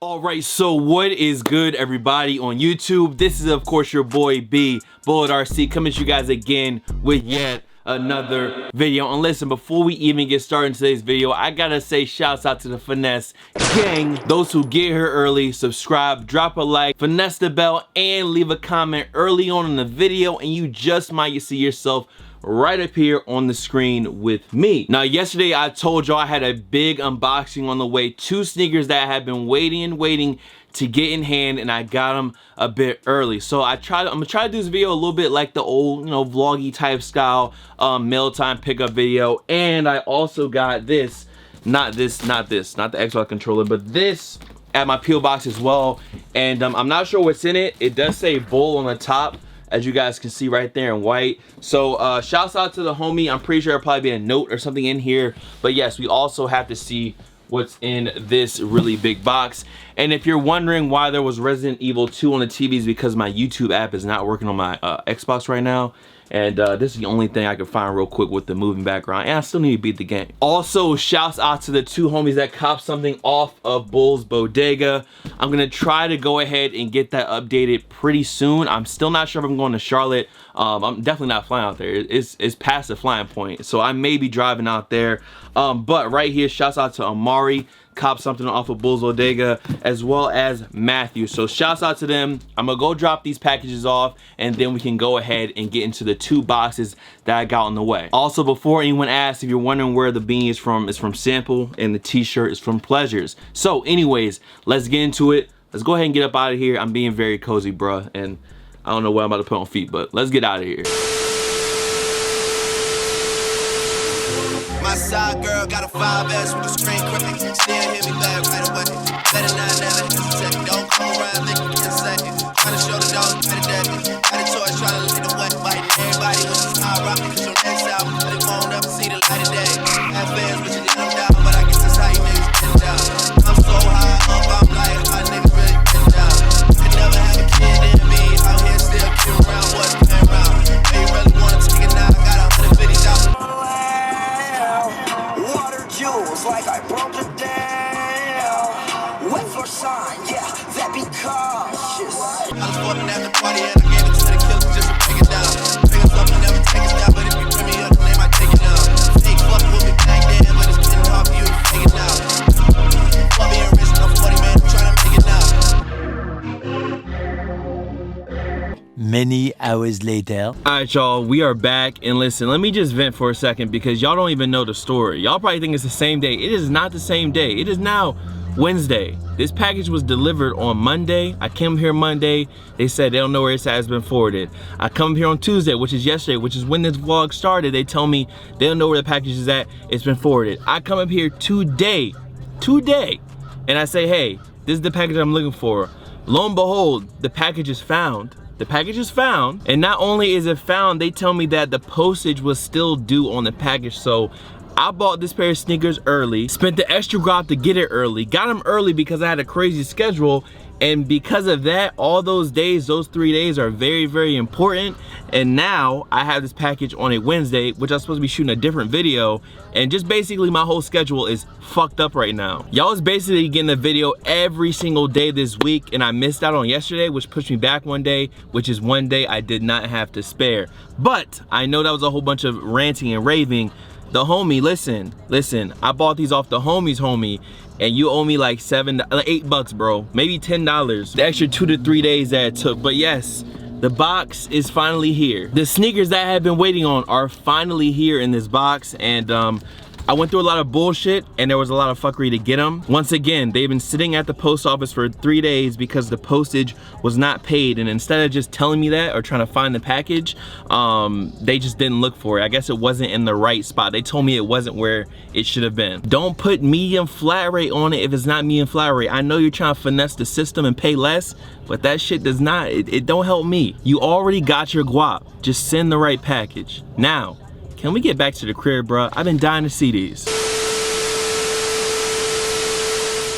Alright, so what is good, everybody on YouTube? This is of course your boy B, Bullet RC, coming to you guys again with yet another video. And listen, before we even get started in today's video, I gotta say shouts out to the Finesse gang. Those who get here early, subscribe, drop a like, finesse the bell, and leave a comment early on in the video, and you just might see yourself right up here on the screen with me. Now, yesterday I told y'all I had a big unboxing on the way. Two sneakers that I have been waiting to get in hand, and I got them a bit early. So I'm gonna try to do this video a little bit like the old, vloggy type style mail time pickup video. And I also got this, not the Xbox controller, but this at my P.O. box as well. And I'm not sure what's in it. It does say Bull on the top, as you guys can see right there in white. So shouts out to the homie. I'm pretty sure there'll probably be a note or something in here, but yes, we also have to see what's in this really big box. And if you're wondering why there was Resident Evil 2 on the TVs, because my YouTube app is not working on my Xbox right now, and this is the only thing I could find real quick with the moving background, and I still need to beat the game. Also, shouts out to the two homies that copped something off of Bull's Bodega. I'm gonna try to go ahead and get that updated pretty soon. I'm still not sure if I'm going to Charlotte. I'm definitely not flying out there. It's past the flying point, so I may be driving out there. But right here, shouts out to Amari, cop something off of Bull's Bodega, as well as Matthew. So shouts out to them. I'm gonna go drop these packages off, and then we can go ahead and get into the two boxes that I got on the way. Also, before anyone asks, if you're wondering where the beanie is from Sample, and the t-shirt is from Pleasures. So anyways, let's get into it. Let's go ahead and get up out of here. I'm being very cozy, bruh, and I don't know what I'm about to put on feet, but let's get out of here. My side girl got a 5S with a screen crack. Still hit me back right away. Better not never hesitate. Don't come around looking insane. Tryna show the dog better than me. Got a choice tryna lead the way. Fighting everybody with this high rocket. Cause your next album, but it won't ever see the light of day. Have fans, but you let them down. But I guess that's how you niggas get down. I'm so high up, I'm like, how niggas really get down. Could never have a kid in me. Out here still kidding around, what's playing around. They really wanna take it now. I got 150,000. Like I broke it down. Wait for sign, yeah, that be cautious. I was falling at the party and I gave it to the killers just to break it down. Bring us up and never take us down, but if you bring me up, then they might take it down. Fake fucking with me back then, but it's getting hard for you to take it now. Fuck being rich, I'm 40, man, I'm trying to make it now. Many hours later. Alright, y'all, we are back, and listen, let me just vent for a second because y'all don't even know the story. Y'all probably think it's the same day. It is not the same day. It is now Wednesday. This package was delivered on Monday. I came here Monday. They said they don't know where it's at, it's been forwarded. I come here on Tuesday, which is yesterday, which is when this vlog started. They tell me they don't know where the package is at, it's been forwarded. I come up here today, and I say, hey, this is the package I'm looking for. Lo and behold, the package is found. The package is found, and not only is it found, they tell me that the postage was still due on the package. So I bought this pair of sneakers early, spent the extra guap to get it early, got them early because I had a crazy schedule, and because of that, all those days, those 3 days are very, very important. And now I have this package on a Wednesday, which I'm supposed to be shooting a different video, and just basically my whole schedule is fucked up right now. Y'all was basically getting a video every single day this week, and I missed out on yesterday, which pushed me back one day, which is one day I did not have to spare. But I know that was a whole bunch of ranting and raving. The homie, listen, I bought these off the homie's homie, and you owe me like $8, bro, maybe $10. The extra 2 to 3 days that it took. But yes, the box is finally here. The sneakers that I have been waiting on are finally here in this box, and I went through a lot of bullshit, and there was a lot of fuckery to get them. Once again, they've been sitting at the post office for 3 days because the postage was not paid, and instead of just telling me that or trying to find the package, they just didn't look for it. I guess it wasn't in the right spot. They told me it wasn't where it should have been. Don't put medium flat rate on it if it's not medium flat rate. I know you're trying to finesse the system and pay less, but that shit does not, it don't help me. You already got your guap. Just send the right package. Now, can we get back to the crib, bro? I've been dying to see these.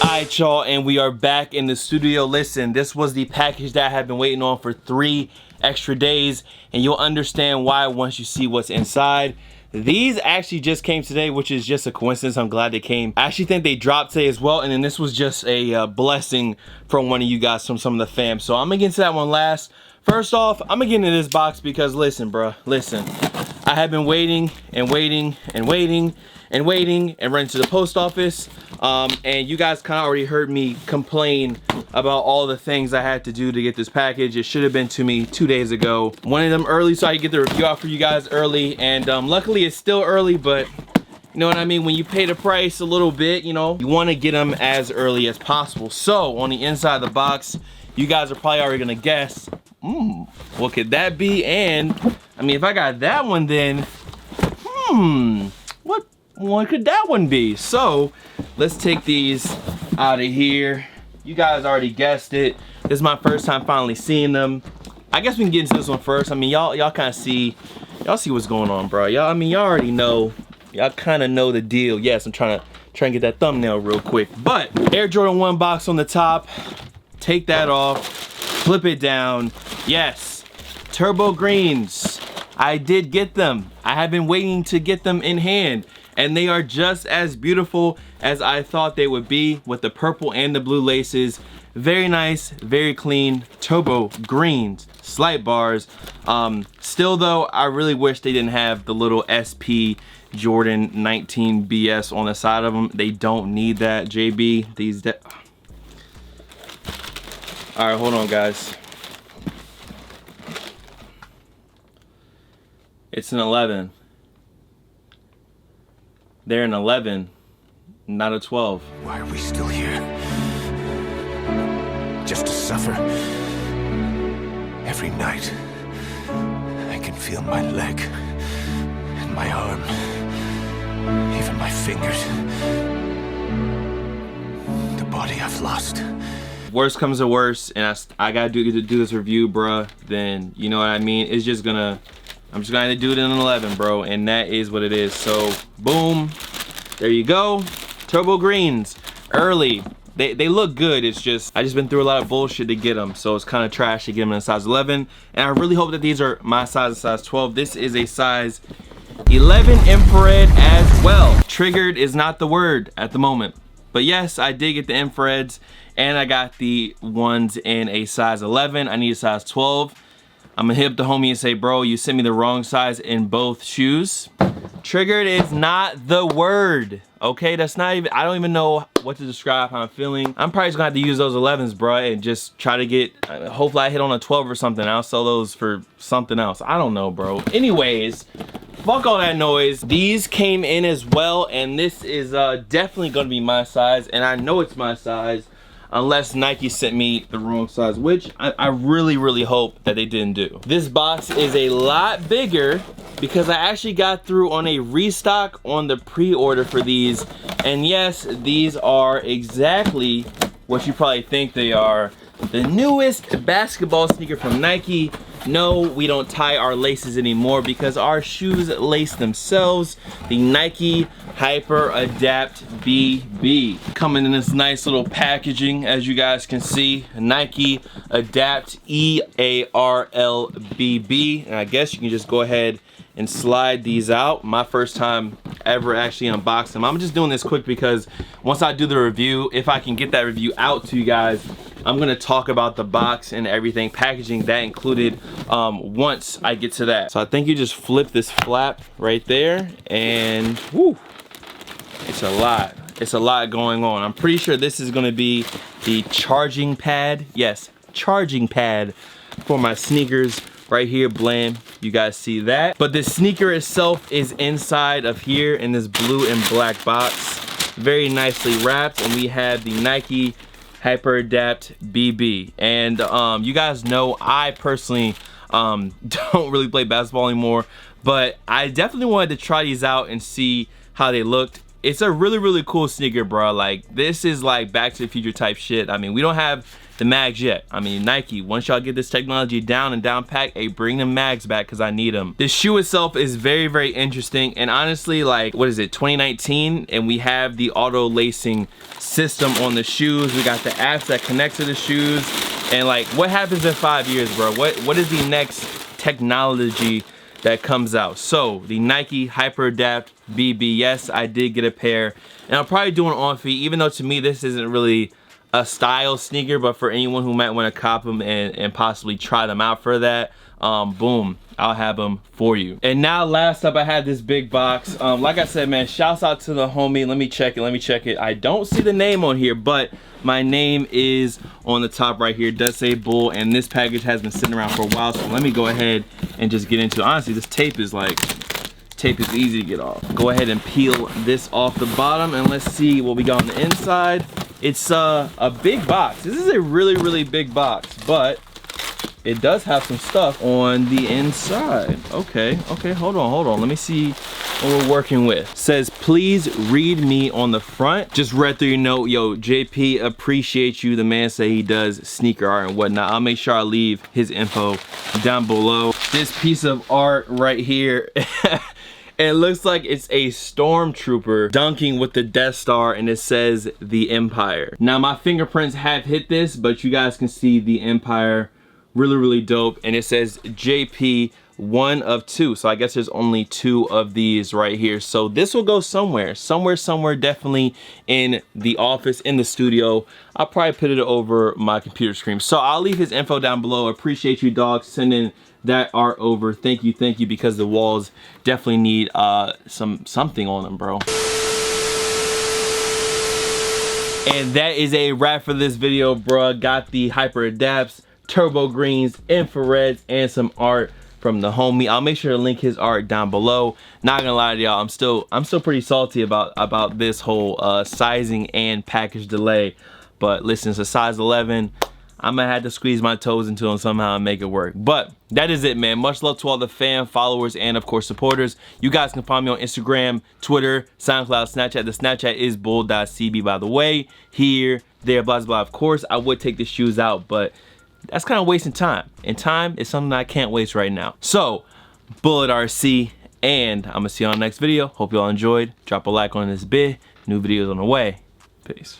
Alright, y'all, and we are back in the studio. Listen, this was the package that I have been waiting on for 3 extra days, and you'll understand why once you see what's inside. These actually just came today, which is just a coincidence. I'm glad they came. I actually think they dropped today as well, and then this was just a blessing from one of you guys, from some of the fam. So I'm gonna get into that one last. First off, I'm gonna get into this box because listen, bro, listen. I have been waiting and waiting and waiting and waiting and running to the post office. And you guys kind of already heard me complain about all the things I had to do to get this package. It should have been to me 2 days ago. Wanted them early so I could get the review out for you guys early. And luckily it's still early, but you know what I mean? When you pay the price a little bit, you know, you want to get them as early as possible. So on the inside of the box, you guys are probably already gonna guess, what could that be? And I mean, if I got that one, then what could that one be? So let's take these out of here. You guys already guessed it. This is my first time finally seeing them. I guess we can get into this one first. I mean, y'all kind of see what's going on, bro. Y'all, I mean, y'all already know. Y'all kind of know the deal. Yes, I'm trying to get that thumbnail real quick. But Air Jordan 1 box on the top. Take that off. Flip it down. Yes, Turbo Greens. I did get them. I have been waiting to get them in hand. And they are just as beautiful as I thought they would be, with the purple and the blue laces. Very nice, very clean. Turbo Greens, slight bars. Still though, I really wish they didn't have the little SP Jordan 19 BS on the side of them. They don't need that, JB. All right, hold on, guys. It's an 11. They're an 11, not a 12. Why are we still here? Just to suffer? Every night, I can feel my leg and my arm, even my fingers. The body I've lost. Worst comes to worst, and I gotta do this review, bruh, then you know what I mean? It's just gonna, I'm just gonna do it in an 11, bro, and that is what it is. So, boom, there you go. Turbo Greens, early. They look good. It's just, I just been through a lot of bullshit to get them, so it's kind of trash to get them in a size 11. And I really hope that these are my size, size 12. This is a size 11 infrared as well. Triggered is not the word at the moment, but yes, I did get the infrareds, and I got the ones in a size 11. I need a size 12. I'm gonna hit up the homie and say, bro, you sent me the wrong size in both shoes. Triggered is not the word, okay? That's not even, I don't even know what to describe how I'm feeling. I'm probably just gonna have to use those 11s, bro, and just try to get, hopefully I hit on a 12 or something. I'll sell those for something else. I don't know, bro. Anyways, fuck all that noise. These came in as well, and this is definitely gonna be my size, and I know it's my size, unless Nike sent me the wrong size, which I really, really hope that they didn't do. This box is a lot bigger because I actually got through on a restock on the pre-order for these. And yes, these are exactly what you probably think they are. The newest basketball sneaker from Nike. No, we don't tie our laces anymore because our shoes lace themselves. The Nike Hyper Adapt BB. Coming in this nice little packaging, as you guys can see. Nike Adapt EARLBB. And I guess you can just go ahead and slide these out. My first time ever actually unboxing them. I'm just doing this quick because once I do the review, if I can get that review out to you guys, I'm gonna talk about the box and everything, packaging that included, once I get to that. So I think you just flip this flap right there, and whoo, it's a lot. It's a lot going on. I'm pretty sure this is gonna be the charging pad. Yes, charging pad for my sneakers right here. Blam, you guys see that. But the sneaker itself is inside of here in this blue and black box, very nicely wrapped, and we have the Nike Hyper Adapt BB. And you guys know I personally don't really play basketball anymore, but I definitely wanted to try these out and see how they looked. It's a really, really cool sneaker, bro. Like, this is like Back to the Future type shit. I mean, we don't have the mags yet. I mean, Nike, once y'all get this technology down and down pack, hey, bring them mags back because I need them. The shoe itself is very, very interesting. And honestly, like, what is it, 2019? And we have the auto lacing system on the shoes. We got the apps that connect to the shoes. And like, what happens in 5 years, bro? What is the next technology that comes out. So the Nike Hyper Adapt BB, yes, I did get a pair, and I'll probably do an on feet, even though to me this isn't really a style sneaker, but for anyone who might want to cop them and possibly try them out for that, boom, I'll have them for you. And now last up, I had this big box. Like I said, man, shouts out to the homie. Let me check it. I don't see the name on here, but my name is on the top right here. It does say Bull, and this package has been sitting around for a while, so let me go ahead and just get into it. Honestly, this tape is easy to get off. Go ahead and peel this off the bottom, and let's see what we got on the inside. It's a big box. This is a really, really big box, but it does have some stuff on the inside. Okay, hold on. Let me see what we're working with. It says, please read me on the front. Just read through your note. Yo, JP, appreciate you. The man said he does sneaker art and whatnot. I'll make sure I leave his info down below. This piece of art right here, it looks like it's a stormtrooper dunking with the Death Star, and it says the Empire. Now my fingerprints have hit this, but you guys can see the Empire. Really, really dope. And it says JP 1 of 2. So I guess there's only 2 of these right here. So this will go somewhere, definitely in the office, in the studio. I'll probably put it over my computer screen. So I'll leave his info down below. Appreciate you, dog, sending that art over. Thank you, because the walls definitely need something on them, bro. And that is a wrap for this video, bro. Got the Hyper Adapts, turbo greens, infrareds, and some art from the homie. I'll make sure to link his art down below. Not gonna lie to y'all, I'm still pretty salty about this whole sizing and package delay. But listen, it's a size 11. I'm gonna have to squeeze my toes into them somehow and make it work. But that is it, man. Much love to all the fan followers and of course supporters. You guys can find me on Instagram, Twitter, SoundCloud, Snapchat. The Snapchat is bull.cb, by the way. Here, there, blah blah. Of course, I would take the shoes out, but that's kind of wasting time, and time is something I can't waste right now. So, Bullet RC, and I'm gonna see you on the next video. Hope you all enjoyed. Drop a like on this bit. New videos on the way. Peace.